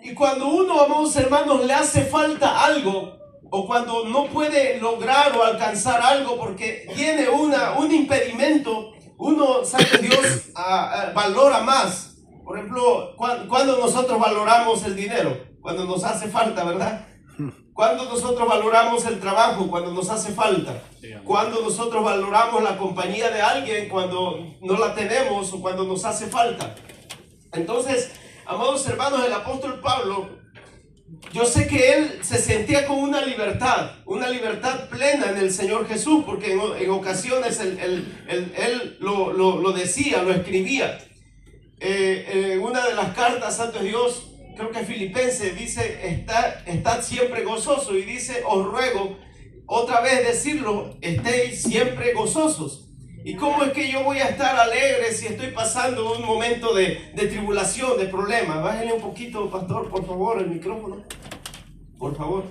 Y cuando uno, amados hermanos, le hace falta algo, o cuando no puede lograr o alcanzar algo porque tiene un impedimento, uno, santo Dios, valora más. Por ejemplo, cuando nosotros valoramos el dinero, cuando nos hace falta, ¿verdad? Cuando nosotros valoramos el trabajo, cuando nos hace falta. Cuando nosotros valoramos la compañía de alguien, cuando no la tenemos o cuando nos hace falta. Entonces, amados hermanos, el apóstol Pablo, yo sé que él se sentía con una libertad plena en el Señor Jesús, porque en ocasiones él lo decía, lo escribía. En una de las cartas, santo Dios, creo que Filipenses, dice, estad siempre gozoso, y dice, os ruego, otra vez decirlo, estéis siempre gozosos. ¿Y cómo es que yo voy a estar alegre si estoy pasando un momento de tribulación, de problema? Bájale un poquito, pastor, por favor, el micrófono. Por favor.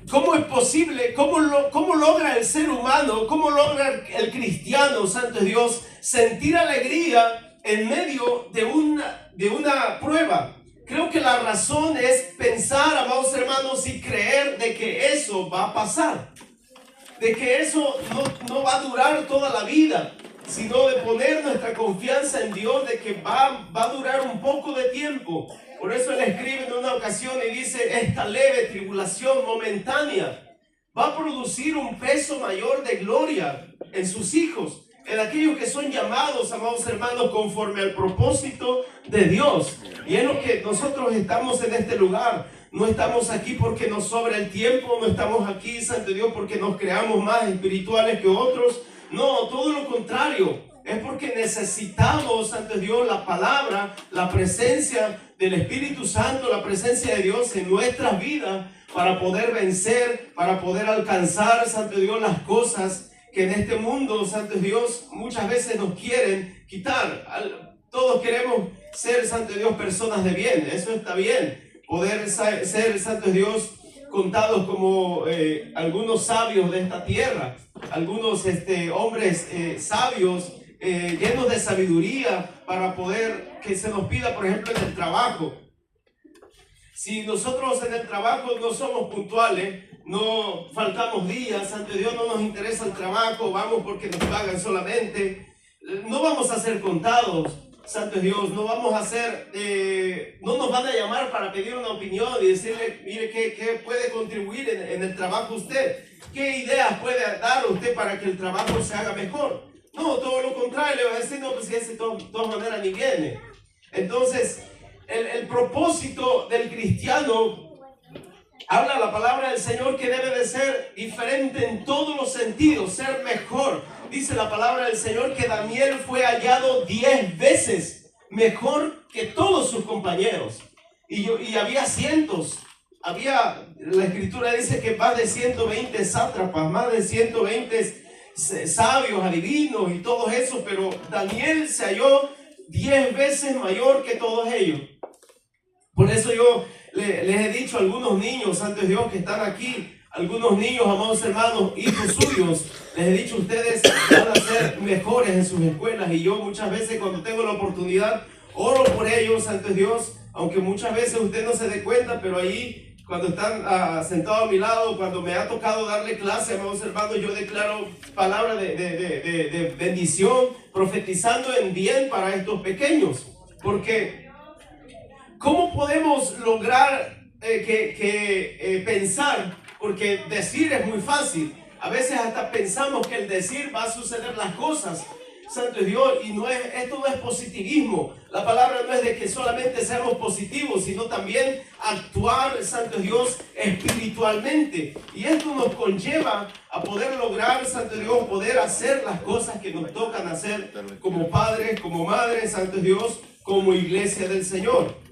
¿Cómo es posible? ¿Cómo logra el ser humano? ¿Cómo logra el cristiano, santo Dios, sentir alegría en medio de una prueba? Creo que la razón es pensar, amados hermanos, y creer de que eso va a pasar. De que eso no va a durar toda la vida, sino de poner nuestra confianza en Dios, de que va a durar un poco de tiempo. Por eso él escribe en una ocasión y dice, esta leve tribulación momentánea va a producir un peso mayor de gloria en sus hijos, en aquellos que son llamados, amados hermanos, conforme al propósito de Dios. Y es lo que nosotros estamos en este lugar. No estamos aquí porque nos sobra el tiempo, no estamos aquí, santo Dios, porque nos creamos más espirituales que otros. No, todo lo contrario. Es porque necesitamos, santo Dios, la palabra, la presencia del Espíritu Santo, la presencia de Dios en nuestras vidas para poder vencer, para poder alcanzar, santo Dios, las cosas que en este mundo, santo Dios, muchas veces nos quieren quitar. Todos queremos ser, santo Dios, personas de bien. Eso está bien. Poder ser, santo Dios, contados como algunos sabios de esta tierra, algunos hombres sabios, llenos de sabiduría, para poder que se nos pida, por ejemplo, en el trabajo. Si nosotros en el trabajo no somos puntuales, no faltamos días, santo Dios, no nos interesa el trabajo, vamos porque nos pagan solamente, no vamos a ser contados. Santo Dios, no vamos a hacer, no nos van a llamar para pedir una opinión y decirle, mire, ¿qué puede contribuir en el trabajo usted? ¿Qué ideas puede dar usted para que el trabajo se haga mejor? No, todo lo contrario, le va a decir, no, pues ese de todas maneras ni viene. Entonces, el propósito del cristiano, habla la palabra del Señor que debe de ser diferente en todos los sentidos, ser mejor. Dice la palabra del Señor que Daniel fue hallado 10 veces mejor que todos sus compañeros. Y había cientos. La escritura dice que más de 120 sátrapas, más de 120 sabios, adivinos y todo eso. Pero Daniel se halló 10 veces mayor que todos ellos. Por eso yo les he dicho a algunos niños, santo Dios, que están aquí, algunos niños, amados hermanos, hijos suyos, les he dicho, ustedes van a ser mejores en sus escuelas. Y yo muchas veces, cuando tengo la oportunidad, oro por ellos, santo Dios, aunque muchas veces usted no se dé cuenta, pero ahí, cuando están sentados a mi lado, cuando me ha tocado darle clase, amados hermanos, yo declaro palabra de bendición, profetizando en bien para estos pequeños. Porque ¿cómo podemos lograr pensar? Porque decir es muy fácil. A veces hasta pensamos que el decir va a suceder las cosas, santo Dios, y esto no es positivismo. La palabra no es de que solamente seamos positivos, sino también actuar, santo Dios, espiritualmente. Y esto nos conlleva a poder lograr, santo Dios, poder hacer las cosas que nos tocan hacer como padres, como madres, santo Dios, como iglesia del Señor.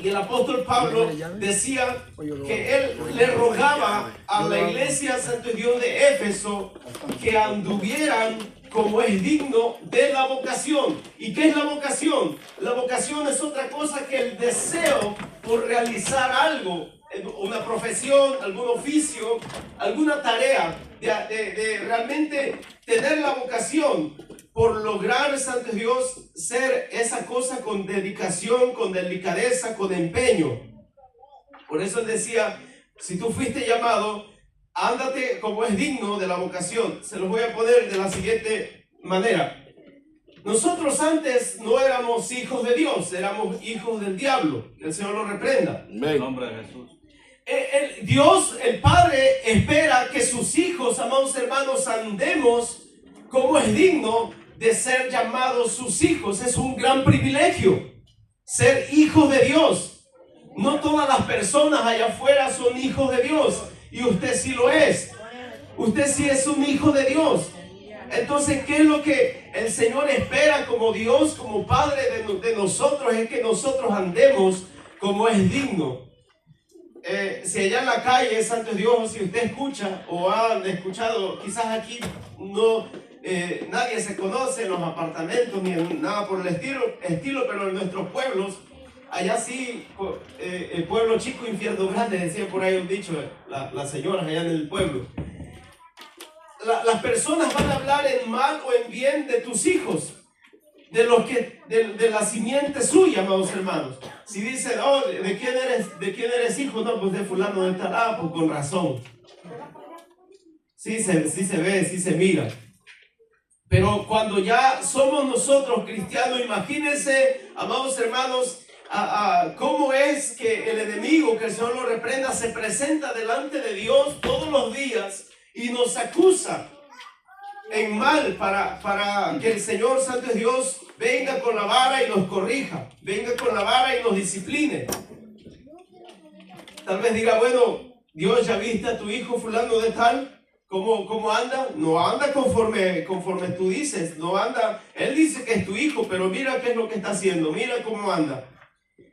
Y el apóstol Pablo decía que él le rogaba a la iglesia, santo Dios, de Éfeso, que anduvieran como es digno de la vocación. ¿Y qué es la vocación? La vocación es otra cosa que el deseo por realizar algo, una profesión, algún oficio, alguna tarea, de realmente tener la vocación. por lograr, santo Dios, ser esa cosa con dedicación, con delicadeza, con empeño. Por eso él decía, si tú fuiste llamado, ándate como es digno de la vocación. Se los voy a poner de la siguiente manera. Nosotros antes no éramos hijos de Dios, éramos hijos del diablo. Que el Señor lo reprenda. En el nombre de Jesús. Dios, el Padre, espera que sus hijos, amados hermanos, andemos como es digno de ser llamados sus hijos. Es un gran privilegio ser hijos de Dios. No todas las personas allá afuera son hijos de Dios, y usted sí lo es. Usted sí es un hijo de Dios. Entonces, ¿qué es lo que el Señor espera como Dios, como Padre de nosotros? Es que nosotros andemos como es digno. Si allá en la calle, santo Dios, si usted escucha o han escuchado, quizás aquí no, nadie se conoce en los apartamentos ni en nada por el estilo, pero en nuestros pueblos, allá sí, el pueblo chico, infierno grande, decía por ahí un dicho, las señoras allá en el pueblo. Las personas van a hablar en mal o en bien de tus hijos, de la simiente suya, amados hermanos. Si dicen, oh, ¿de quién eres hijo? No, pues de fulano de tal. Ah, pues con razón. Sí se ve, sí se mira. Pero cuando ya somos nosotros cristianos, imagínense, amados hermanos, cómo es que el enemigo, que el Señor lo reprenda, se presenta delante de Dios todos los días y nos acusa en mal para que el Señor Santo Dios venga con la vara y nos corrija, venga con la vara y nos discipline. Tal vez diga, bueno, Dios, ya viste a tu hijo fulano de tal, ¿cómo anda? No anda conforme tú dices, no anda, él dice que es tu hijo, pero mira qué es lo que está haciendo, mira cómo anda.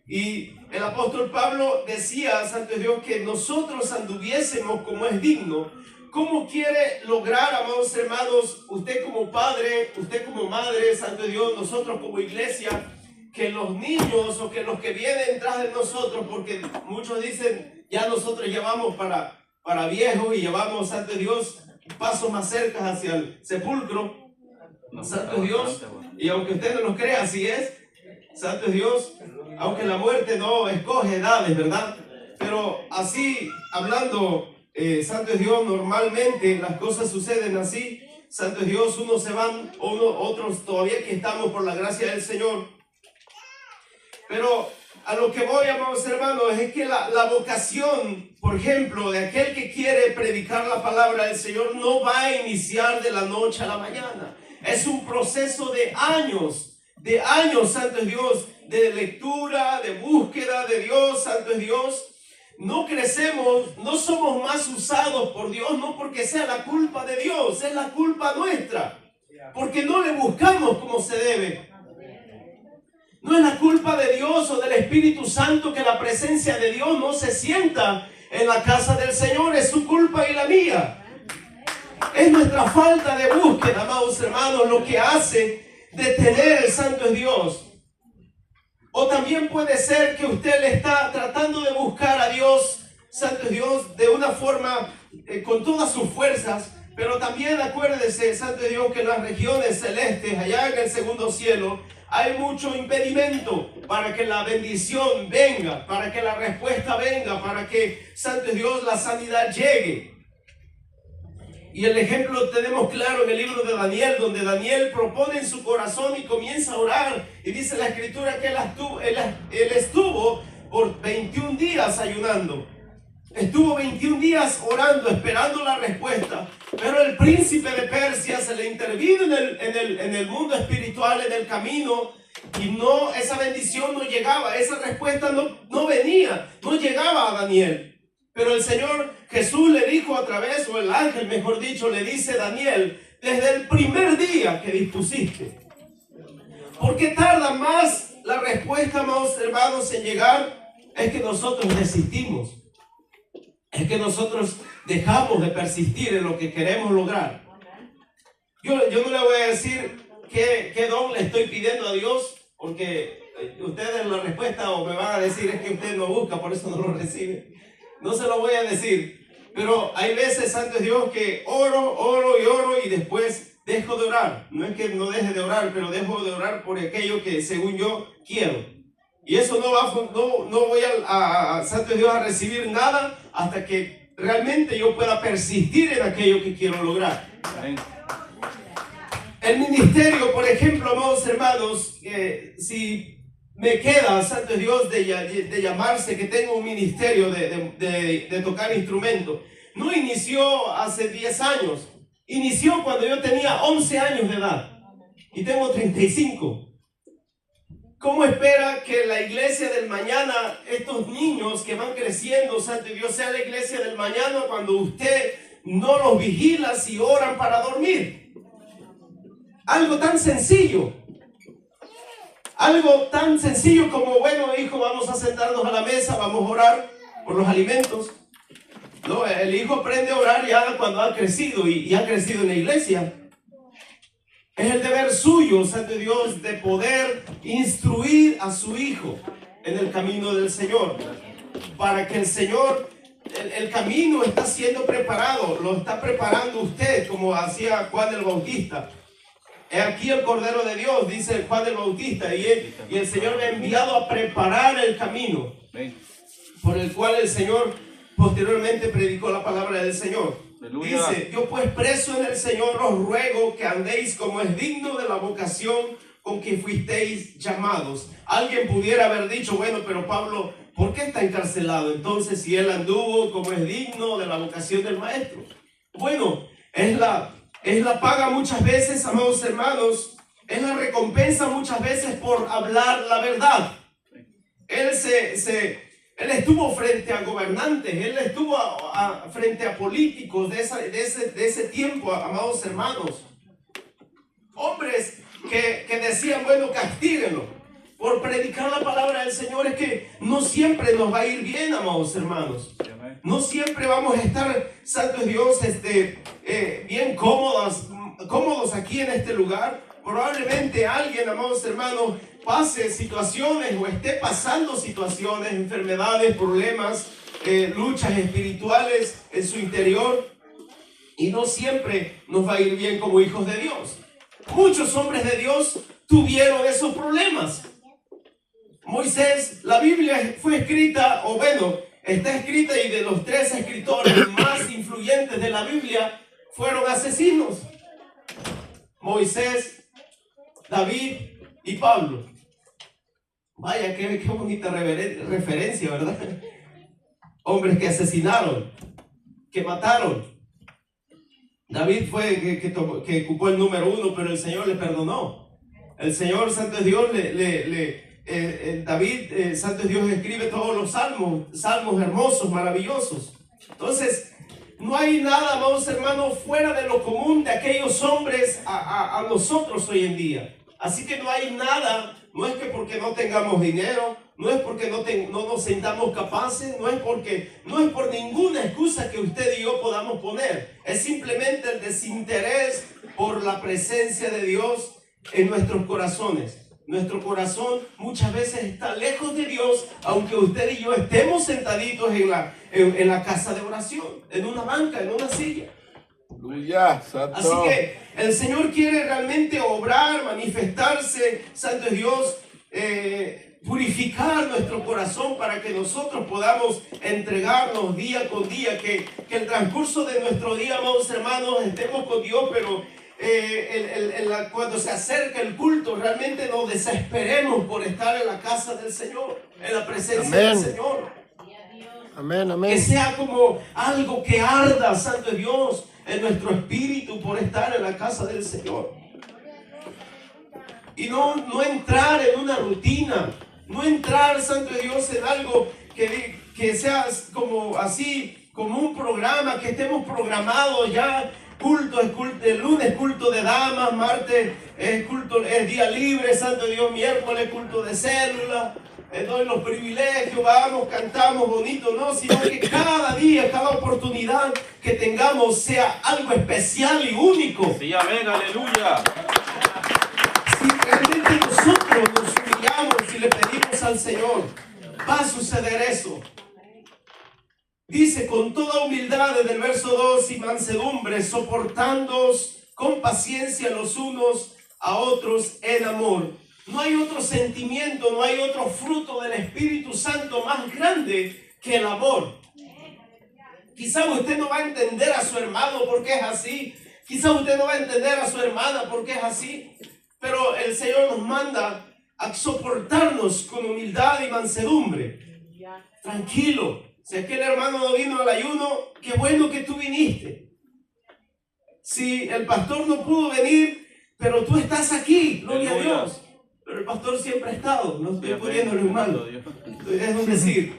Y el apóstol Pablo decía, Santo Dios, que nosotros anduviésemos como es digno. ¿Cómo quiere lograr, amados hermanos, usted como padre, usted como madre, Santo Dios, nosotros como iglesia, que los niños o que los que vienen tras de nosotros, porque muchos dicen, ya nosotros llevamos para viejos y llevamos, Santo Dios, pasos más cerca hacia el sepulcro, Santo Dios, y aunque usted no lo crea, así es, Santo Dios, aunque la muerte no escoge edades, ¿verdad? Pero así, hablando, Santo Dios, normalmente las cosas suceden así. Santo Dios, unos se van, otros todavía que estamos por la gracia del Señor. Pero a lo que voy, amados hermanos, es que la vocación, por ejemplo, de aquel que quiere predicar la palabra del Señor no va a iniciar de la noche a la mañana. Es un proceso de años, Santo Dios, de lectura, de búsqueda de Dios, Santo Dios. No crecemos, no somos más usados por Dios, no porque sea la culpa de Dios, es la culpa nuestra, porque no le buscamos como se debe. No es la culpa de Dios o del Espíritu Santo que la presencia de Dios no se sienta en la casa del Señor, es su culpa y la mía. Es nuestra falta de búsqueda, amados hermanos, lo que hace detener el Santo Dios. O también puede ser que usted le está tratando de buscar a Dios, Santo Dios, de una forma con todas sus fuerzas, pero también acuérdese, Santo Dios, que en las regiones celestes, allá en el segundo cielo, hay mucho impedimento para que la bendición venga, para que la respuesta venga, para que, Santo Dios, la sanidad llegue. Y el ejemplo lo tenemos claro en el libro de Daniel, donde Daniel propone en su corazón y comienza a orar. Y dice la escritura que él estuvo por 21 días ayunando. Estuvo 21 días orando, esperando la respuesta. Pero el príncipe de Persia se le intervino en el mundo espiritual, en el camino. Y esa bendición no llegaba, esa respuesta no venía, no llegaba a Daniel. Pero el Señor Jesús le dijo a través, o el ángel mejor dicho, le dice a Daniel, desde el primer día que dispusiste. ¿Por qué tarda más la respuesta, amados hermanos, en llegar? Es que nosotros desistimos. Es que nosotros dejamos de persistir en lo que queremos lograr. Yo no le voy a decir qué don le estoy pidiendo a Dios, porque ustedes la respuesta o me van a decir es que usted no busca, por eso no lo recibe. No se lo voy a decir, pero hay veces, Santo Dios, que oro y después dejo de orar. No es que no deje de orar, pero dejo de orar por aquello que según yo quiero. Y eso no voy a Santo Dios, a recibir nada hasta que realmente yo pueda persistir en aquello que quiero lograr. Amén. El ministerio, por ejemplo, amados hermanos, si me queda, Santo Dios, de llamarse que tengo un ministerio de tocar instrumentos, no inició hace 10 años, inició cuando yo tenía 11 años de edad y tengo 35. ¿Cómo espera que la iglesia del mañana, estos niños que van creciendo, Santo Dios, sea la iglesia del mañana cuando usted no los vigila si oran para dormir? Algo tan sencillo. Algo tan sencillo como, bueno, hijo, vamos a sentarnos a la mesa, vamos a orar por los alimentos. No, el hijo aprende a orar ya cuando ha crecido y ha crecido en la iglesia. Es el deber suyo, Santo Dios, de poder instruir a su hijo en el camino del Señor. Para que el Señor, el camino está siendo preparado, lo está preparando usted, como hacía Juan el Bautista. He aquí el Cordero de Dios, dice Juan el Bautista, y el Señor me ha enviado a preparar el camino por el cual el Señor posteriormente predicó la palabra del Señor. Aleluya. Dice, yo pues preso en el Señor os ruego que andéis como es digno de la vocación con que fuisteis llamados. Alguien pudiera haber dicho, bueno, pero Pablo, ¿por qué está encarcelado? Entonces, si él anduvo como es digno de la vocación del maestro. Bueno, es la paga muchas veces, amados hermanos, es la recompensa muchas veces por hablar la verdad. Él estuvo frente a gobernantes, él estuvo frente a políticos de ese tiempo, amados hermanos. Hombres que decían, bueno, castíguenlo por predicar la palabra del Señor. Es que no siempre nos va a ir bien, amados hermanos. No siempre vamos a estar, santo Dios, bien cómodos aquí en este lugar. Probablemente alguien, amados hermanos, pase situaciones o esté pasando situaciones, enfermedades, problemas, luchas espirituales en su interior, y no siempre nos va a ir bien como hijos de Dios. Muchos hombres de Dios tuvieron esos problemas. Moisés, la Biblia fue escrita, o bueno, está escrita, y de los 3 escritores más influyentes de la Biblia fueron asesinos: Moisés, David y Pablo. Vaya, qué bonita referencia, ¿verdad? Hombres que asesinaron, que mataron. David fue que ocupó el número 1, pero el Señor le perdonó. El Señor, Santo Dios, David, Santo Dios, escribe todos los salmos hermosos, maravillosos. Entonces, no hay nada, amados hermanos, fuera de lo común de aquellos hombres a nosotros hoy en día. Así que no hay nada. No es que porque no tengamos dinero, no es porque no nos sintamos capaces, no es por ninguna excusa que usted y yo podamos poner. Es simplemente el desinterés por la presencia de Dios en nuestros corazones. Nuestro corazón muchas veces está lejos de Dios, aunque usted y yo estemos sentaditos en la casa de oración, en una banca, en una silla. Así que el Señor quiere realmente obrar, manifestarse, Santo Dios, purificar nuestro corazón para que nosotros podamos entregarnos día con día, que el transcurso de nuestro día, amados hermanos, estemos con Dios, pero cuando se acerca el culto, realmente nos desesperemos por estar en la casa del Señor, en la presencia del Señor. Amén, amén. Que sea como algo que arda, Santo Dios, en nuestro espíritu por estar en la casa del Señor. Y no entrar en una rutina, no entrar, Santo Dios, en algo que sea como así, como un programa, que estemos programados ya. Culto, el lunes culto de damas, martes es día libre, Santo Dios, miércoles culto de célula. Entonces los privilegios, vamos, cantamos bonito, no, sino que cada día, cada oportunidad que tengamos sea algo especial y único. Sí, amén, aleluya. Si realmente nosotros nos humillamos y le pedimos al Señor, va a suceder eso. Dice, con toda humildad, en el verso 2, y mansedumbre, soportándoos con paciencia los unos a otros en amor. No hay otro sentimiento, no hay otro fruto del Espíritu Santo más grande que el amor. Quizá usted no va a entender a su hermano porque es así. Quizá usted no va a entender a su hermana porque es así. Pero el Señor nos manda a soportarnos con humildad y mansedumbre. Tranquilo. Si aquel hermano no vino al ayuno, qué bueno que tú viniste. Si el pastor no pudo venir, pero tú estás aquí, gloria a Dios. Pero el pastor siempre ha estado, no estoy poniéndole un malo. Es decir,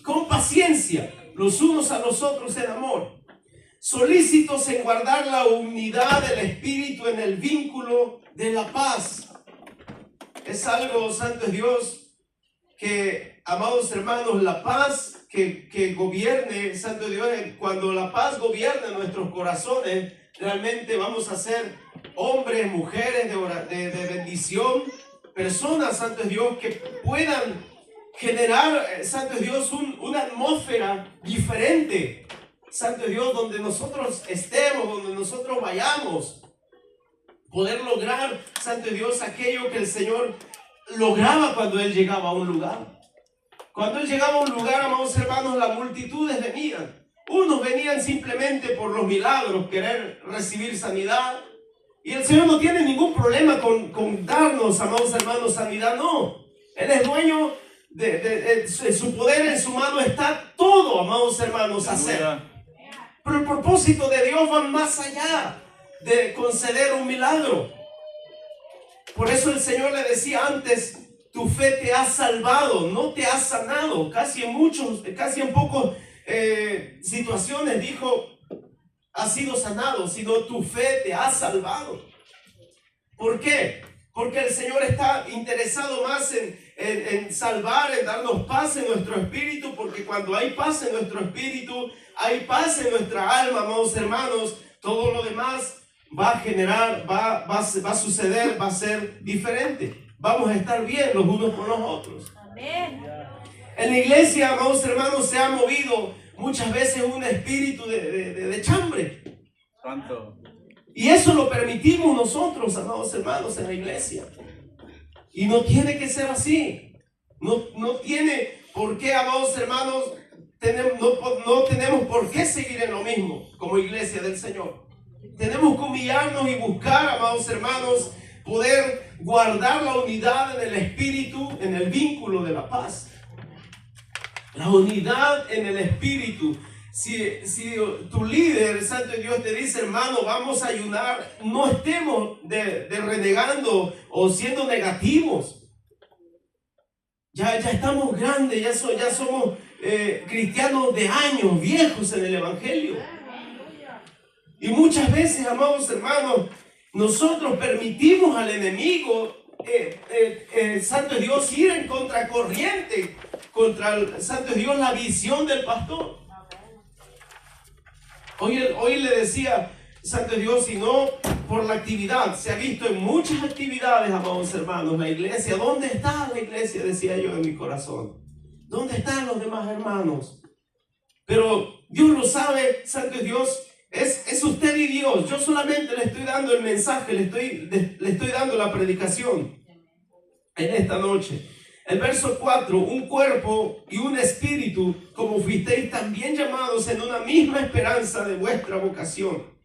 con paciencia, los unos a los otros en amor, solícitos en guardar la unidad del Espíritu en el vínculo de la paz. Es algo, santo es Dios, que, amados hermanos, la paz que gobierne, santo Dios, cuando la paz gobierne nuestros corazones, realmente vamos a ser hombres, mujeres de bendición, personas, santo Dios, que puedan generar, santo Dios, una atmósfera diferente, santo Dios, donde nosotros estemos, donde nosotros vayamos, poder lograr, santo Dios, aquello que el Señor lograba cuando Él llegaba a un lugar. Cuando Él llegaba a un lugar, amados hermanos, las multitudes venían. Unos venían simplemente por los milagros, querer recibir sanidad. Y el Señor no tiene ningún problema con darnos, amados hermanos, sanidad. No, Él es dueño de su poder, en su mano está todo, amados hermanos, hacer. Pero el propósito de Dios va más allá de conceder un milagro. Por eso el Señor le decía antes, tu fe te ha salvado, no te ha sanado. Casi en pocas situaciones dijo, has sido sanado, sino tu fe te ha salvado. ¿Por qué? Porque el Señor está interesado más en salvar, en darnos paz en nuestro espíritu, porque cuando hay paz en nuestro espíritu, hay paz en nuestra alma, amados hermanos, todo lo demás va a generar, va a suceder, va a ser diferente. Vamos a estar bien los unos con los otros. Amén. En la iglesia, amados hermanos, se ha movido muchas veces un espíritu de chambre. Santo. Y eso lo permitimos nosotros, amados hermanos, en la iglesia. Y no tiene que ser así. No tiene por qué, amados hermanos, no tenemos por qué seguir en lo mismo como iglesia del Señor. Tenemos que humillarnos y buscar, amados hermanos, poder guardar la unidad en el espíritu, en el vínculo de la paz. La unidad en el espíritu. Si tu líder, Santo Dios, te dice, hermano, vamos a ayunar, no estemos de renegando o siendo negativos. Ya estamos grandes, ya somos cristianos de años, viejos en el Evangelio. Y muchas veces, amados hermanos, nosotros permitimos al enemigo, Santo Dios, ir en contracorriente contra, Santo Dios, la visión del pastor. Hoy le decía, Santo Dios, y no por la actividad, se ha visto en muchas actividades, amados hermanos, la iglesia. ¿Dónde está la iglesia? Decía yo en mi corazón. ¿Dónde están los demás hermanos? Pero Dios lo sabe, Santo Dios, es usted y Dios. Yo solamente le estoy dando el mensaje, le estoy dando la predicación en esta noche. El verso 4, un cuerpo y un espíritu, como fuisteis también llamados en una misma esperanza de vuestra vocación.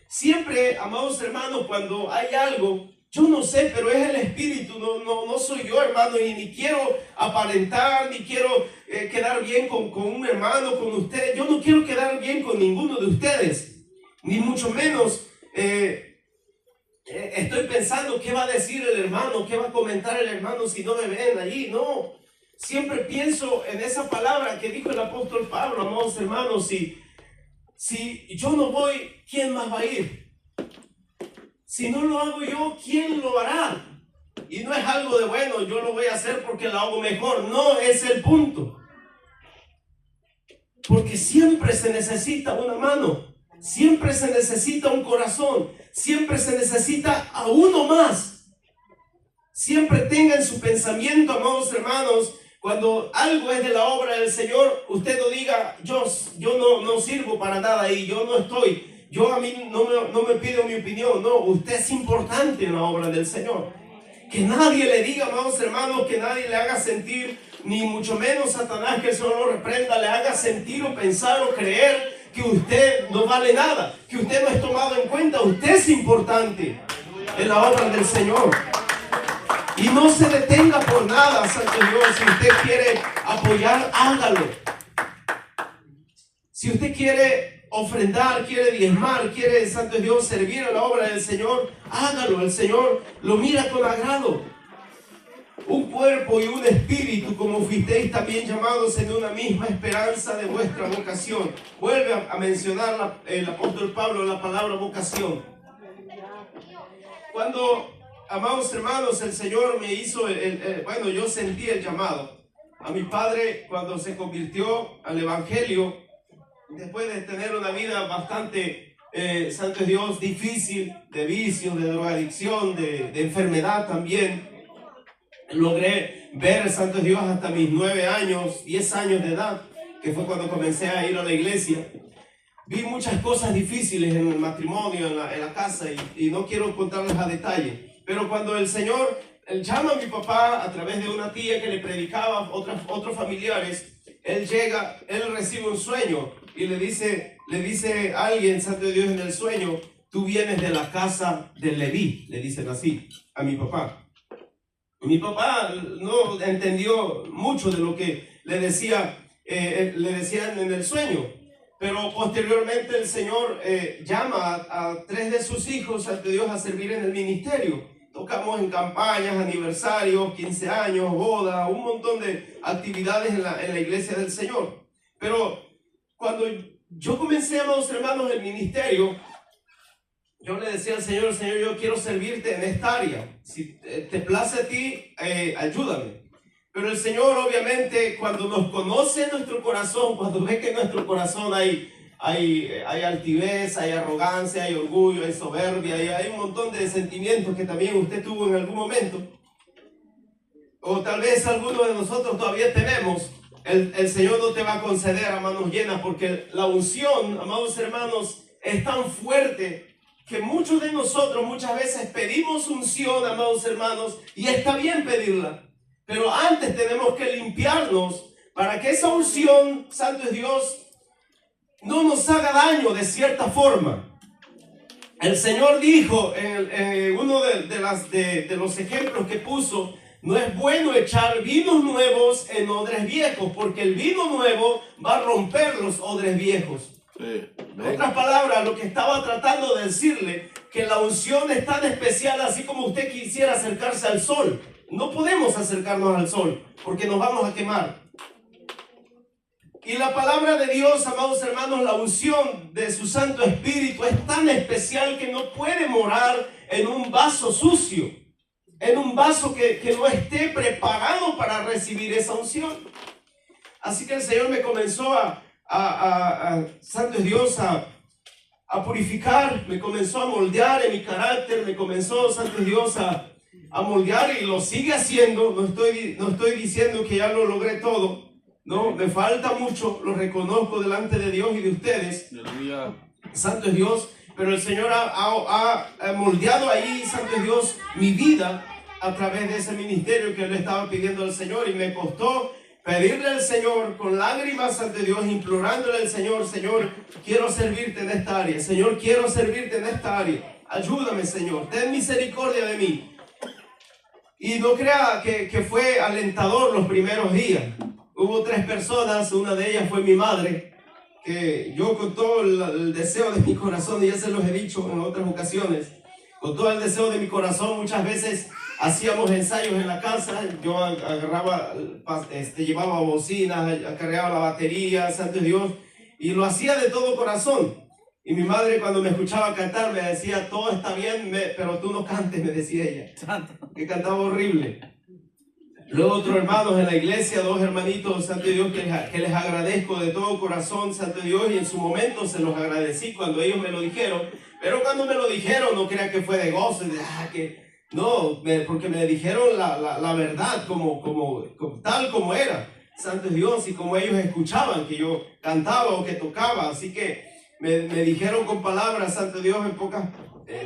Siempre, amados hermanos, cuando hay algo, yo no sé, pero es el espíritu, no soy yo, hermano, y ni quiero aparentar, ni quiero quedar bien con un hermano, con ustedes. Yo no quiero quedar bien con ninguno de ustedes, ni mucho menos estoy pensando qué va a decir el hermano, qué va a comentar el hermano si no me ven allí. No, siempre pienso en esa palabra que dijo el apóstol Pablo, amados hermanos, si yo no voy, ¿quién más va a ir? Si no lo hago yo, ¿quién lo hará? Y no es algo de, bueno, yo lo voy a hacer porque lo hago mejor. No es el punto. Porque siempre se necesita una mano. Siempre se necesita un corazón. Siempre se necesita a uno más. Siempre tenga en su pensamiento, amados hermanos, cuando algo es de la obra del Señor, usted no diga, yo no sirvo para nada y yo no estoy. a mí no me pide mi opinión. No, usted es importante en la obra del Señor. Que nadie le diga, amados hermanos, que nadie le haga sentir, ni mucho menos Satanás, que el Señor lo reprenda, le haga sentir o pensar o creer que usted no vale nada, que usted no es tomado en cuenta. Usted es importante en la obra del Señor. Y no se detenga por nada, Santo Dios. Si usted quiere apoyar, hágalo. Si usted quiere ofrendar, quiere diezmar, quiere, Santo Dios, servir a la obra del Señor, hágalo. El Señor lo mira con agrado. Un cuerpo y un espíritu, como fuisteis también llamados en una misma esperanza de vuestra vocación. Vuelve a mencionar el apóstol Pablo la palabra vocación. Cuando, amados hermanos, el Señor me hizo, bueno, yo sentí el llamado. A mi padre, cuando se convirtió al Evangelio, después de tener una vida bastante, Santo Dios, difícil, de vicios, de drogadicción, de enfermedad también, logré ver, Santo Dios, hasta mis 9 años, 10 años de edad, que fue cuando comencé a ir a la iglesia. Vi muchas cosas difíciles en el matrimonio, en la casa, y no quiero contarles a detalle. Pero cuando el Señor llama a mi papá a través de una tía que le predicaba a otros familiares, él llega, él recibe un sueño y le dice a alguien, Santo Dios, en el sueño: tú vienes de la casa de Leví, le dicen así a mi papá. Mi papá no entendió mucho de lo que le decían en el sueño, pero posteriormente el Señor llama a 3 de sus hijos, ante Dios, a servir en el ministerio. Tocamos en campañas, aniversarios, 15 años, bodas, un montón de actividades en la iglesia del Señor. Pero cuando yo comencé, amados hermanos, el ministerio, yo le decía al Señor: Señor, yo quiero servirte en esta área. Si te place a ti, ayúdame. Pero el Señor, obviamente, cuando nos conoce en nuestro corazón, cuando ve que en nuestro corazón hay altivez, hay arrogancia, hay orgullo, hay soberbia, hay un montón de sentimientos que también usted tuvo en algún momento, o tal vez algunos de nosotros todavía tenemos, el Señor no te va a conceder a manos llenas, porque la unción, amados hermanos, es tan fuerte que muchos de nosotros muchas veces pedimos unción, amados hermanos, y está bien pedirla, pero antes tenemos que limpiarnos para que esa unción, Santo es Dios, no nos haga daño de cierta forma. El Señor dijo en uno de los ejemplos que puso: no es bueno echar vinos nuevos en odres viejos, porque el vino nuevo va a romper los odres viejos. Sí. En otras palabras, lo que estaba tratando de decirle, que la unción es tan especial, así como usted quisiera acercarse al sol. No podemos acercarnos al sol porque nos vamos a quemar. Y la palabra de Dios, amados hermanos, la unción de su Santo Espíritu es tan especial que no puede morar en un vaso sucio, en un vaso que no esté preparado para recibir esa unción. Así que el Señor me comenzó Santo Dios, a purificar, me comenzó a moldear en mi carácter, me comenzó, Santo Dios, a moldear, y lo sigue haciendo. No estoy diciendo que ya lo logré todo, no, me falta mucho, lo reconozco delante de Dios y de ustedes. Aleluya. Santo es Dios, pero el Señor ha moldeado ahí, Santo es Dios, mi vida a través de ese ministerio que le estaba pidiendo al Señor, y me costó pedirle al Señor con lágrimas ante Dios, implorándole al Señor: Señor, quiero servirte en esta área. Señor, quiero servirte en esta área. Ayúdame, Señor. Ten misericordia de mí. Y no crea que fue alentador los primeros días. Hubo 3 personas, una de ellas fue mi madre, que yo con todo el deseo de mi corazón, y ya se los he dicho en otras ocasiones, con todo el deseo de mi corazón, muchas veces hacíamos ensayos en la casa. Yo agarraba, llevaba bocinas, cargaba la batería, Santo Dios, y lo hacía de todo corazón. Y mi madre, cuando me escuchaba cantar, me decía: todo está bien, pero tú no cantes, me decía ella, que cantaba horrible. Luego otros hermanos en la iglesia, 2 hermanitos, Santo Dios, que les agradezco de todo corazón, Santo Dios, y en su momento se los agradecí cuando ellos me lo dijeron. Pero cuando me lo dijeron, no crean que fue de gozo, no, porque me dijeron la verdad tal como era, Santo Dios, y como ellos escuchaban que yo cantaba o que tocaba. Así que me dijeron con palabras, santo Dios, en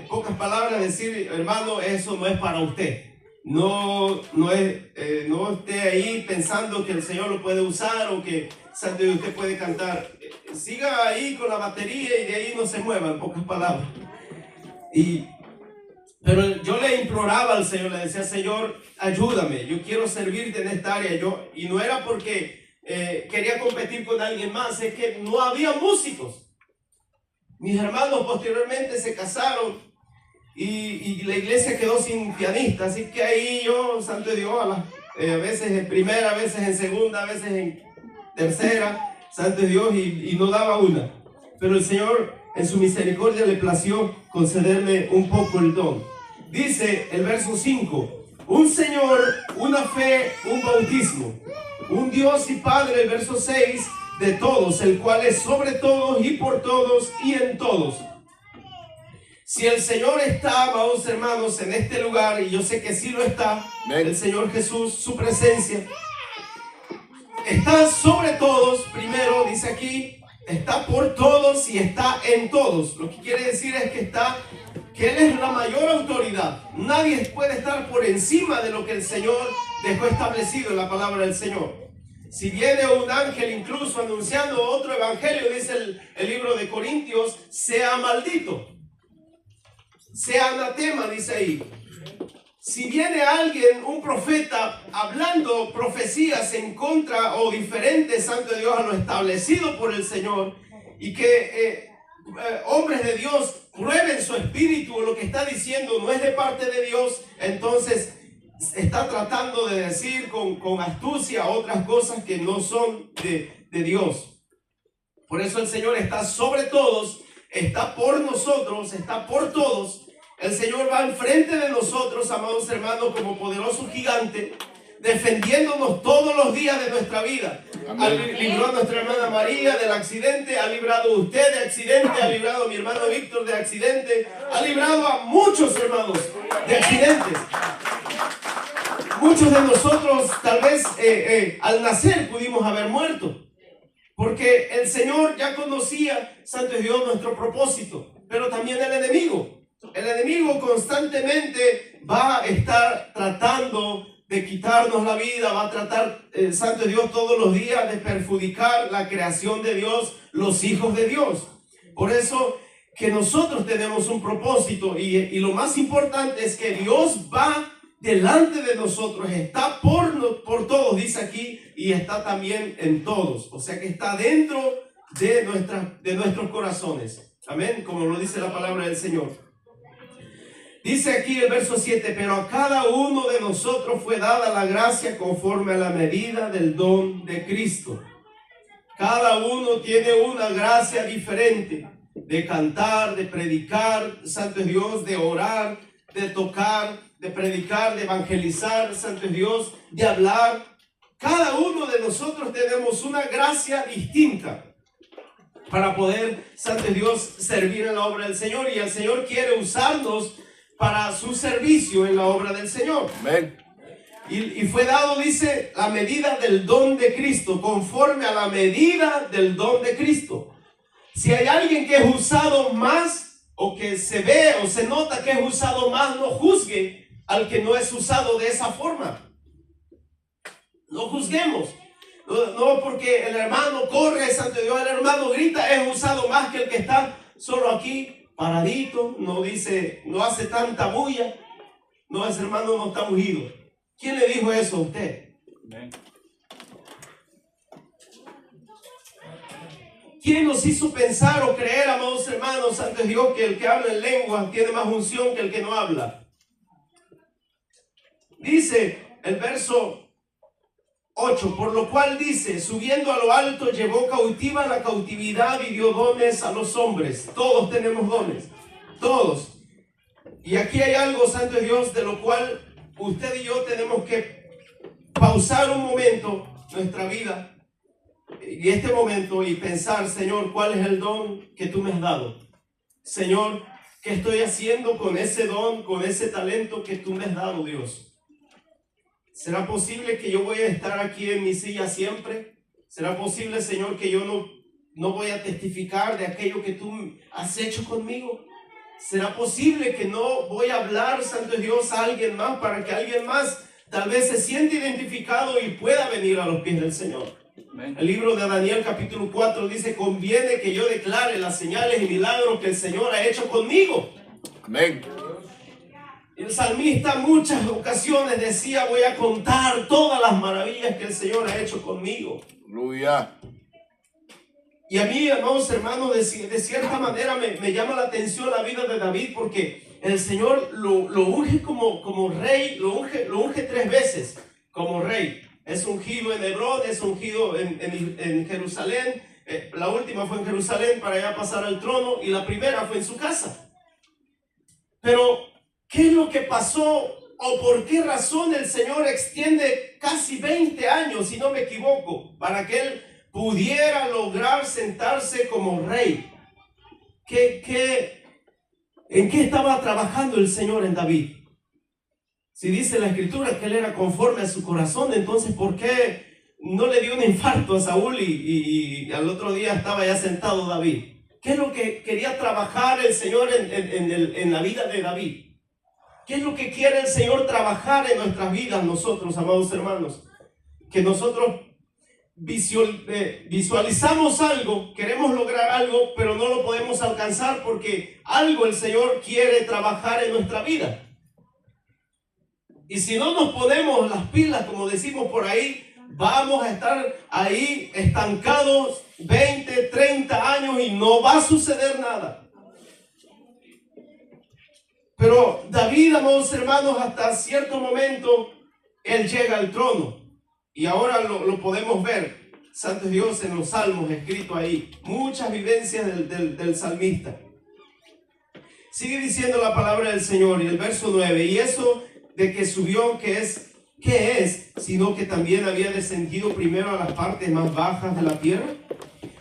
pocas palabras, decir, hermano, eso no es para usted. No esté ahí pensando que el Señor lo puede usar o que santo Dios, usted puede cantar. Siga ahí con la batería y de ahí no se mueva, en pocas palabras. Pero yo le imploraba al Señor, le decía, Señor, ayúdame, yo quiero servirte en esta área. Y no era porque quería competir con alguien más, es que no había músicos. Mis hermanos posteriormente se casaron y la iglesia quedó sin pianista, así que ahí yo, santo Dios, a veces en primera, a veces en segunda, a veces en tercera, santo Dios, y no daba una. Pero el Señor en su misericordia le plació concederme un poco el don. Dice el verso 5, un Señor, una fe, un bautismo, un Dios y Padre, el verso 6, de todos, el cual es sobre todos y por todos y en todos. Si el Señor está, amados hermanos, en este lugar, y yo sé que sí lo está, el Señor Jesús, su presencia, está sobre todos, primero dice aquí, está por todos y está en todos. Lo que quiere decir es que Él es la mayor autoridad. Nadie puede estar por encima de lo que el Señor dejó establecido en la palabra del Señor. Si viene un ángel incluso anunciando otro evangelio, dice el libro de Corintios, sea maldito, sea anatema, dice ahí. Si viene alguien, un profeta, hablando profecías en contra o diferentes, santo Dios, a lo establecido por el Señor, y que hombres de Dios prueben su espíritu o lo que está diciendo no es de parte de Dios, entonces está tratando de decir con astucia otras cosas que no son de Dios. Por eso el Señor está sobre todos, está por nosotros, está por todos. El Señor va enfrente de nosotros, amados hermanos, como poderoso gigante, defendiéndonos todos los días de nuestra vida. Libró a nuestra hermana María del accidente, ha librado a usted de accidente, ha librado a mi hermano Víctor de accidente, ha librado a muchos hermanos de accidentes. Muchos de nosotros tal vez al nacer pudimos haber muerto, porque el Señor ya conocía, santo Dios, nuestro propósito, pero también el enemigo. El enemigo constantemente va a estar tratando de quitarnos la vida, va a tratar, santo Dios, todos los días de perjudicar la creación de Dios, los hijos de Dios. Por eso que nosotros tenemos un propósito y lo más importante es que Dios va delante de nosotros, está por todos, dice aquí, y está también en todos. O sea que está dentro de nuestros corazones. Amén, como lo dice la palabra del Señor. Dice aquí el verso 7, pero a cada uno de nosotros fue dada la gracia conforme a la medida del don de Cristo. Cada uno tiene una gracia diferente de cantar, de predicar, santo es Dios, de orar, de tocar, de predicar, de evangelizar, santo es Dios, de hablar. Cada uno de nosotros tenemos una gracia distinta para poder, santo es Dios, servir en la obra del Señor, y el Señor quiere usarnos para su servicio en la obra del Señor. Amén. Y fue dado, dice, la medida del don de Cristo, conforme a la medida del don de Cristo. Si hay alguien que es usado más, o que se ve o se nota que es usado más, no juzgue al que no es usado de esa forma. No juzguemos. No porque el hermano corre, santo Dios, el hermano grita, es usado más que el que está solo aquí, paradito, no dice, no hace tanta bulla. No, ese hermano no está ungido. ¿Quién le dijo eso a usted? ¿Quién nos hizo pensar o creer, amados hermanos, ante Dios, que el que habla en lengua tiene más unción que el que no habla? Dice el verso 8, por lo cual dice, subiendo a lo alto, llevó cautiva la cautividad y dio dones a los hombres. Todos tenemos dones, todos. Y aquí hay algo, santo Dios, de lo cual usted y yo tenemos que pausar un momento nuestra vida y este momento y pensar, Señor, ¿cuál es el don que tú me has dado? Señor, ¿qué estoy haciendo con ese don, con ese talento que tú me has dado, Dios? ¿Será posible que yo voy a estar aquí en mi silla siempre? ¿Será posible, Señor, que yo no no voy a testificar de aquello que tú has hecho conmigo? ¿Será posible que no voy a hablar, santo Dios, a alguien más para que alguien más tal vez se siente identificado y pueda venir a los pies del Señor? Amén. El libro de Daniel capítulo 4 dice: conviene que yo declare las señales y milagros que el Señor ha hecho conmigo. Amén. El salmista en muchas ocasiones decía: voy a contar todas las maravillas que el Señor ha hecho conmigo. Aleluya. Y a mí, amados hermanos, de cierta manera me llama la atención la vida de David, porque el Señor lo unge como rey, lo unge 3 veces como rey. Es ungido en Hebrón, es ungido en Jerusalén. La última fue en Jerusalén para ya pasar al trono, y la primera fue en su casa. Pero, ¿qué es lo que pasó o por qué razón el Señor extiende casi 20 años, si no me equivoco, para que él pudiera lograr sentarse como rey? ¿En qué estaba trabajando el Señor en David? Si dice la Escritura que él era conforme a su corazón, entonces ¿por qué no le dio un infarto a Saúl y al otro día estaba ya sentado David? ¿Qué es lo que quería trabajar el Señor en la vida de David? ¿Qué es lo que quiere el Señor trabajar en nuestras vidas nosotros, amados hermanos? Que nosotros visualizamos algo, queremos lograr algo, pero no lo podemos alcanzar porque algo el Señor quiere trabajar en nuestra vida. Y si no nos ponemos las pilas, como decimos por ahí, vamos a estar ahí estancados 20, 30 años y no va a suceder nada. Pero David, amados hermanos, hasta cierto momento, él llega al trono. Y ahora lo podemos ver, santo Dios, en los salmos escrito ahí. Muchas vivencias del salmista. Sigue diciendo la palabra del Señor, y el verso 9, y eso de que subió, ¿qué es? Sino que también había descendido primero a las partes más bajas de la tierra.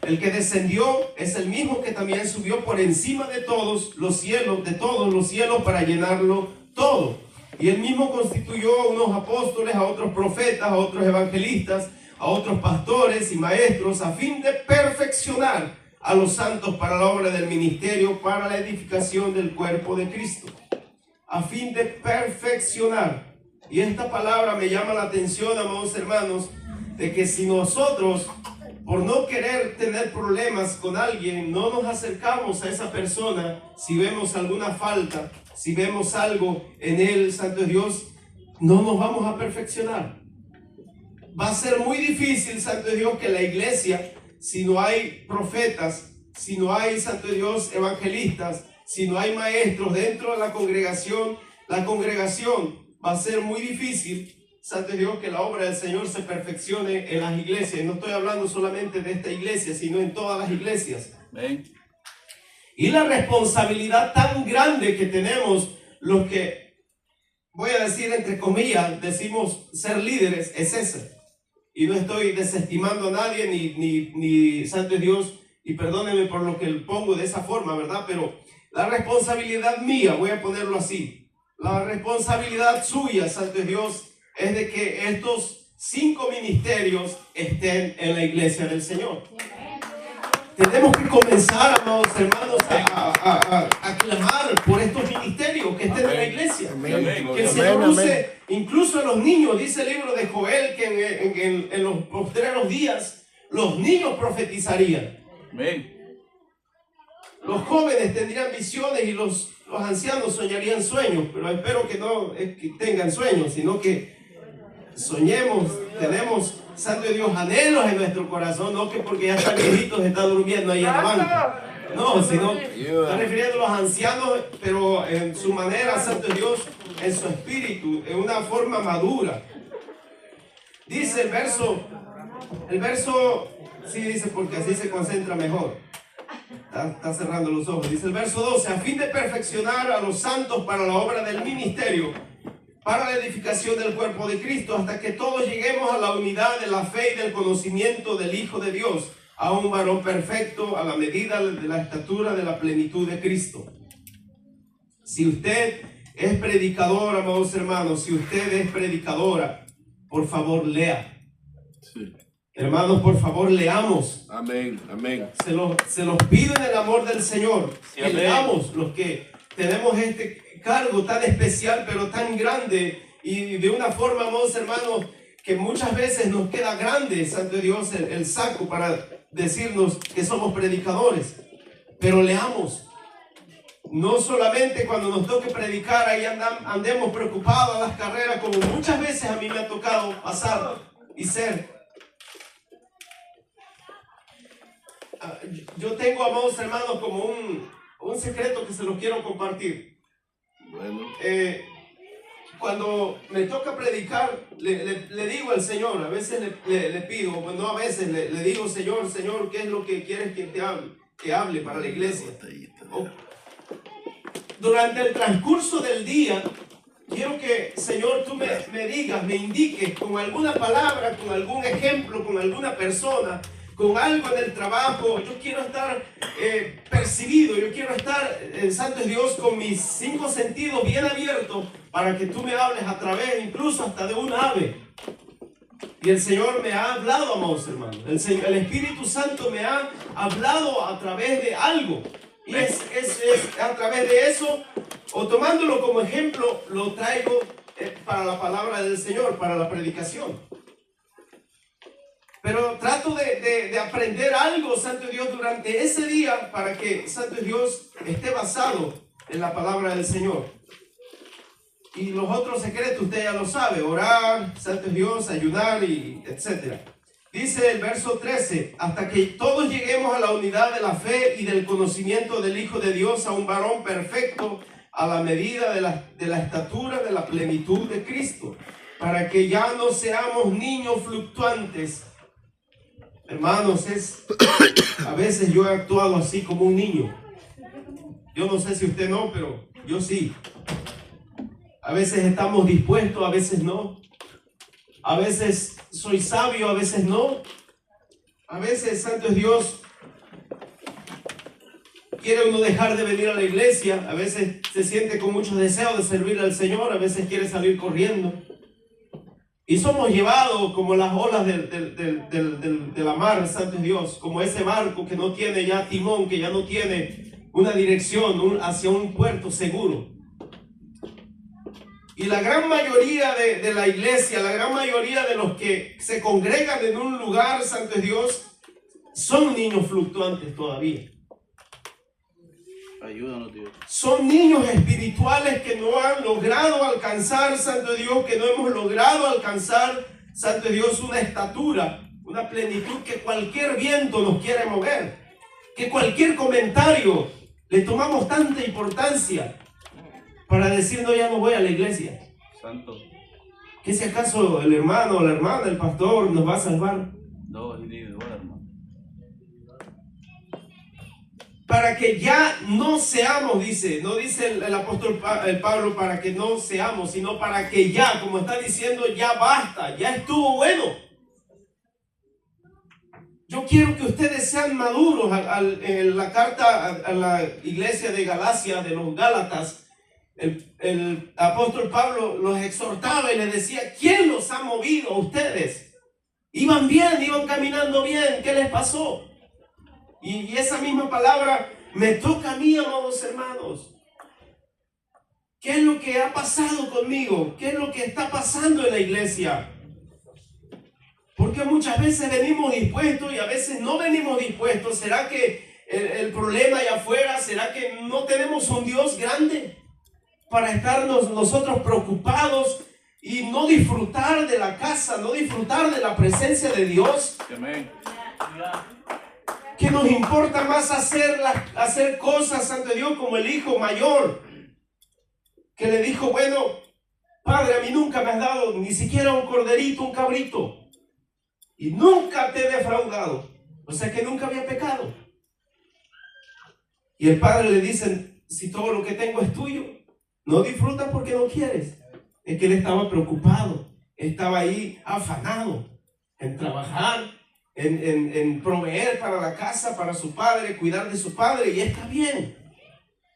El que descendió es el mismo que también subió por encima de todos los cielos, para llenarlo todo. Y él mismo constituyó a unos apóstoles, a otros profetas, a otros evangelistas, a otros pastores y maestros, a fin de perfeccionar a los santos para la obra del ministerio, para la edificación del cuerpo de Cristo. A fin de perfeccionar. Y esta palabra me llama la atención, amados hermanos, de que si nosotros, por no querer tener problemas con alguien, no nos acercamos a esa persona, si vemos alguna falta, si vemos algo en él, santo Dios, no nos vamos a perfeccionar. Va a ser muy difícil, santo Dios, que la iglesia, si no hay profetas, si no hay, santo Dios, evangelistas, si no hay maestros dentro de la congregación va a ser muy difícil, santo Dios, que la obra del Señor se perfeccione en las iglesias. Y no estoy hablando solamente de esta iglesia, sino en todas las iglesias. Amén. Y la responsabilidad tan grande que tenemos los que, voy a decir entre comillas, decimos ser líderes, es esa. Y no estoy desestimando a nadie, ni santo Dios, y perdónenme por lo que pongo de esa forma, ¿verdad? Pero la responsabilidad mía, voy a ponerlo así, la responsabilidad suya, santo Dios, es de que estos 5 ministerios estén en la iglesia del Señor. Tenemos que comenzar, amados hermanos, a clamar por estos ministerios que estén en la iglesia. Que el Señor use incluso a los niños. Dice el libro de Joel que en los postreros días los niños profetizarían. Amén. Los jóvenes tendrían visiones y los ancianos soñarían sueños, pero espero que no que tengan sueños, sino que soñemos, tenemos, santo Dios, anhelos en nuestro corazón, no que porque ya están viejitos está durmiendo ahí en la banca. No, sino está refiriendo a los ancianos, pero en su manera, santo Dios, en su espíritu, en una forma madura. Dice el verso, sí dice porque así se concentra mejor. Está cerrando los ojos. Dice el verso 12, a fin de perfeccionar a los santos para la obra del ministerio, para la edificación del cuerpo de Cristo, hasta que todos lleguemos a la unidad de la fe y del conocimiento del Hijo de Dios, a un varón perfecto, a la medida de la estatura de la plenitud de Cristo. Si usted es predicador, amados hermanos, si usted es predicadora, por favor lea. Sí. Hermanos, por favor, leamos. Amén, amén. Se los pido en el amor del Señor. Sí, Que amén. leamos los que tenemos este cargo tan especial, pero tan grande. Y de una forma, amados hermanos, que muchas veces nos queda grande, Santo Dios, el saco para decirnos que somos predicadores. Pero leamos. No solamente cuando nos toque predicar, ahí andemos preocupados a las carreras, como muchas veces a mí me ha tocado pasar y ser. Yo tengo, amados hermanos, como un secreto que se los quiero compartir. Bueno, Cuando me toca predicar, le digo al Señor, a veces le pido, bueno, a veces le digo, Señor, ¿qué es lo que quieres que hable para la iglesia? Durante el transcurso del día, quiero que, Señor, tú me digas, me indiques con alguna palabra, con algún ejemplo, con alguna persona, con algo en el trabajo. Yo quiero estar percibido, yo quiero estar, Santo Dios, con mis 5 sentidos bien abiertos para que tú me hables a través incluso hasta de un ave. Y el Señor me ha hablado, amados hermanos. El Espíritu Santo me ha hablado a través de algo. Y es a través de eso, o tomándolo como ejemplo, lo traigo para la palabra del Señor, para la predicación. Pero trato de aprender algo, Santo Dios, durante ese día para que, Santo Dios, esté basado en la palabra del Señor. Y los otros secretos, usted ya lo sabe: orar, Santo Dios, ayunar y etc. Dice el verso 13: hasta que todos lleguemos a la unidad de la fe y del conocimiento del Hijo de Dios, a un varón perfecto, a la medida de la estatura de la plenitud de Cristo, para que ya no seamos niños fluctuantes. Hermanos, a veces yo he actuado así como un niño. Yo no sé si usted no, pero yo sí. A veces estamos dispuestos, a veces no. A veces soy sabio, a veces no. A veces, Santo es Dios, quiere uno dejar de venir a la iglesia. A veces se siente con muchos deseos de servir al Señor. A veces quiere salir corriendo. Y somos llevados como las olas de la mar, Santo es Dios. Como ese barco que no tiene ya timón, que ya no tiene una dirección hacia un puerto seguro. Y la gran mayoría de la iglesia, la gran mayoría de los que se congregan en un lugar, Santo es Dios, son niños fluctuantes todavía. Ayúdanos, Dios. Son niños espirituales que no han logrado alcanzar, Santo Dios, que no hemos logrado alcanzar, Santo Dios, una estatura, una plenitud que cualquier viento nos quiere mover, que cualquier comentario le tomamos tanta importancia para decir: no, ya no voy a la iglesia. Santo. ¿Que si acaso el hermano o la hermana, el pastor, nos va a salvar? No, hermano. Para que ya no seamos, dice, no dice el apóstol Pablo para que no seamos, sino para que ya, como está diciendo, ya basta, ya estuvo bueno. Yo quiero que ustedes sean maduros. En la carta a la iglesia de Galacia, de los Gálatas, el apóstol Pablo los exhortaba y les decía: ¿quién los ha movido a ustedes? Iban bien, iban caminando bien, ¿qué les pasó? Y esa misma palabra me toca a mí, amados hermanos. ¿Qué es lo que ha pasado conmigo? ¿Qué es lo que está pasando en la iglesia? Porque muchas veces venimos dispuestos y a veces no venimos dispuestos. ¿Será que el problema allá afuera? ¿Será que no tenemos un Dios grande para estarnos nosotros preocupados y no disfrutar de la casa, no disfrutar de la presencia de Dios? Amén. Que nos importa más hacer cosas ante Dios, como el hijo mayor que le dijo: bueno, padre, a mí nunca me has dado ni siquiera un corderito, un cabrito, y nunca te he defraudado, o sea que nunca había pecado. Y el padre le dice: si todo lo que tengo es tuyo, no disfrutas porque no quieres. Es que él estaba preocupado, estaba ahí afanado en trabajar, en proveer para la casa, para su padre, cuidar de su padre, y está bien.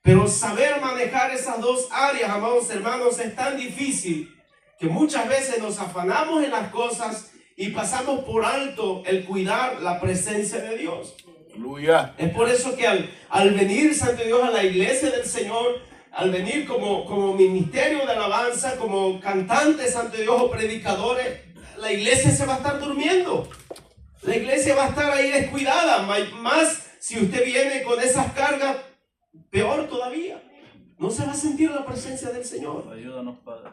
Pero saber manejar esas dos áreas, amados hermanos, es tan difícil que muchas veces nos afanamos en las cosas y pasamos por alto el cuidar la presencia de Dios. Aleluya. Es por eso que al venir, Santo Dios, a la iglesia del Señor, al venir como ministerio de alabanza, como cantantes, Santo Dios, o predicadores, la iglesia se va a estar durmiendo. La iglesia va a estar ahí descuidada. Más si usted viene con esas cargas, peor todavía. No se va a sentir la presencia del Señor. Ayúdanos, Padre.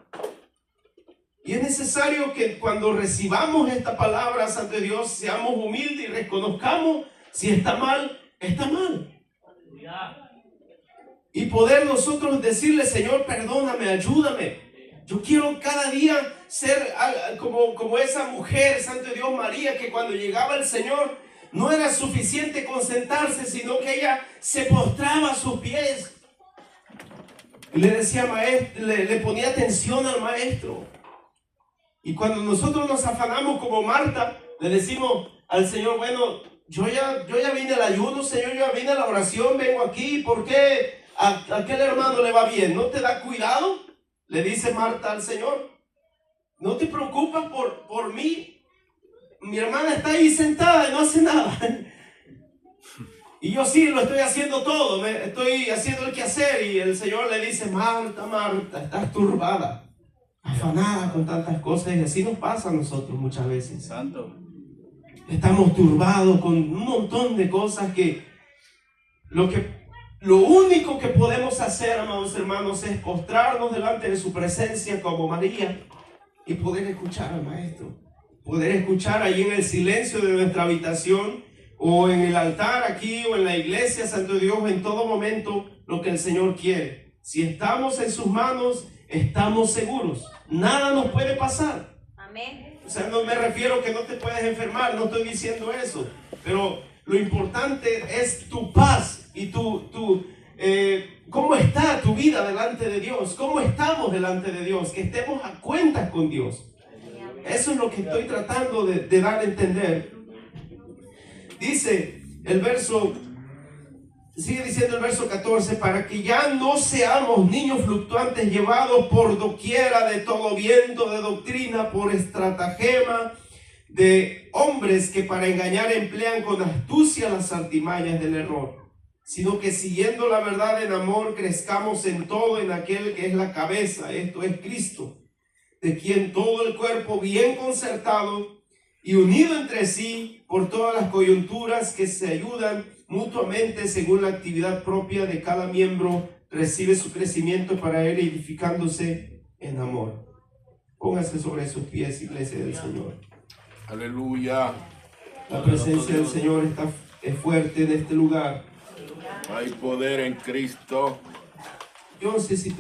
Y es necesario que cuando recibamos esta palabra, Santo Dios, seamos humildes y reconozcamos si está mal, está mal. Y poder nosotros decirle, Señor, perdóname, ayúdame. Yo quiero cada día ser como esa mujer, Santo Dios, María, que cuando llegaba el Señor no era suficiente con sentarse, sino que ella se postraba a sus pies. Y le decía, maestro, le ponía atención al maestro. Y cuando nosotros nos afanamos como Marta, le decimos al Señor, bueno, yo ya vine al ayuno, Señor, yo ya vine a la oración, vengo aquí, ¿por qué a aquel hermano le va bien? ¿No te da cuidado? Le dice Marta al Señor. ¿No te preocupas por mí? Mi hermana está ahí sentada y no hace nada. Y yo sí lo estoy haciendo todo, estoy haciendo el quehacer. Y el Señor le dice, Marta, Marta, estás turbada, afanada con tantas cosas. Y así nos pasa a nosotros muchas veces. Santo. Estamos turbados con un montón de cosas que lo único que podemos hacer, amados hermanos, es postrarnos delante de su presencia como María y poder escuchar al Maestro. Poder escuchar ahí en el silencio de nuestra habitación o en el altar aquí o en la iglesia, Santo Dios, en todo momento lo que el Señor quiere. Si estamos en sus manos, estamos seguros. Nada nos puede pasar. Amén. O sea, no me refiero que no te puedes enfermar, no estoy diciendo eso. Pero lo importante es tu paz y cómo está tu vida delante de Dios, cómo estamos delante de Dios, que estemos a cuentas con Dios. Eso es lo que estoy tratando de dar a entender. Dice el verso, sigue diciendo el verso 14, para que ya no seamos niños fluctuantes llevados por doquiera de todo viento de doctrina, por estratagema de hombres que para engañar emplean con astucia las artimañas del error, sino que siguiendo la verdad en amor crezcamos en todo en aquel que es la cabeza, esto es Cristo, de quien todo el cuerpo bien concertado y unido entre sí por todas las coyunturas que se ayudan mutuamente según la actividad propia de cada miembro, recibe su crecimiento para él edificándose en amor. Póngase sobre sus pies, iglesia del Señor. Aleluya. La presencia del Señor es fuerte en este lugar. Hay poder en Cristo. Yo no sé si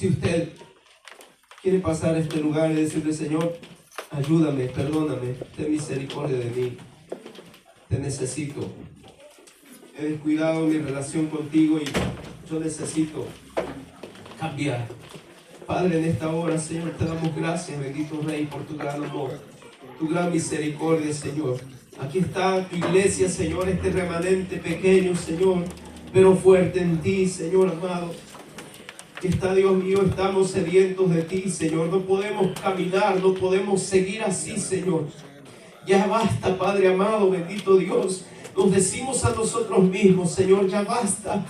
usted quiere pasar a este lugar y decirle, Señor, ayúdame, perdóname, ten misericordia de mí, te necesito. He descuidado mi relación contigo y yo necesito cambiar. Padre, en esta hora, Señor, te damos gracias, bendito Rey, por tu gran amor, tu gran misericordia, Señor. Aquí está tu iglesia, Señor, este remanente pequeño, Señor, pero fuerte en ti, Señor amado. Aquí está, Dios mío, estamos sedientos de ti, Señor. No podemos caminar, no podemos seguir así, Señor. Ya basta, Padre amado, bendito Dios. Nos decimos a nosotros mismos, Señor, ya basta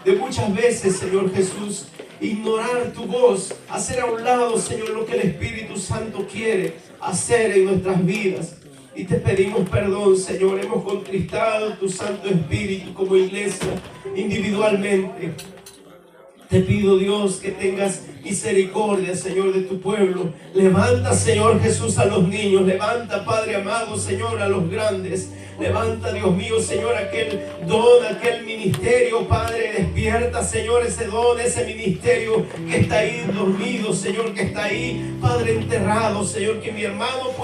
de muchas veces, Señor Jesús, ignorar tu voz, hacer a un lado, Señor, lo que el Espíritu Santo quiere hacer en nuestras vidas. Y te pedimos perdón, Señor. Hemos contristado tu Santo Espíritu como iglesia, individualmente. Te pido, Dios, que tengas misericordia, Señor, de tu pueblo. Levanta, Señor Jesús, a los niños. Levanta, Padre amado, Señor, a los grandes. Levanta, Dios mío, Señor, aquel don, aquel ministerio, Padre. Despierta, Señor, ese don, ese ministerio que está ahí dormido, Señor, que está ahí, Padre, enterrado, Señor, que mi hermano pueda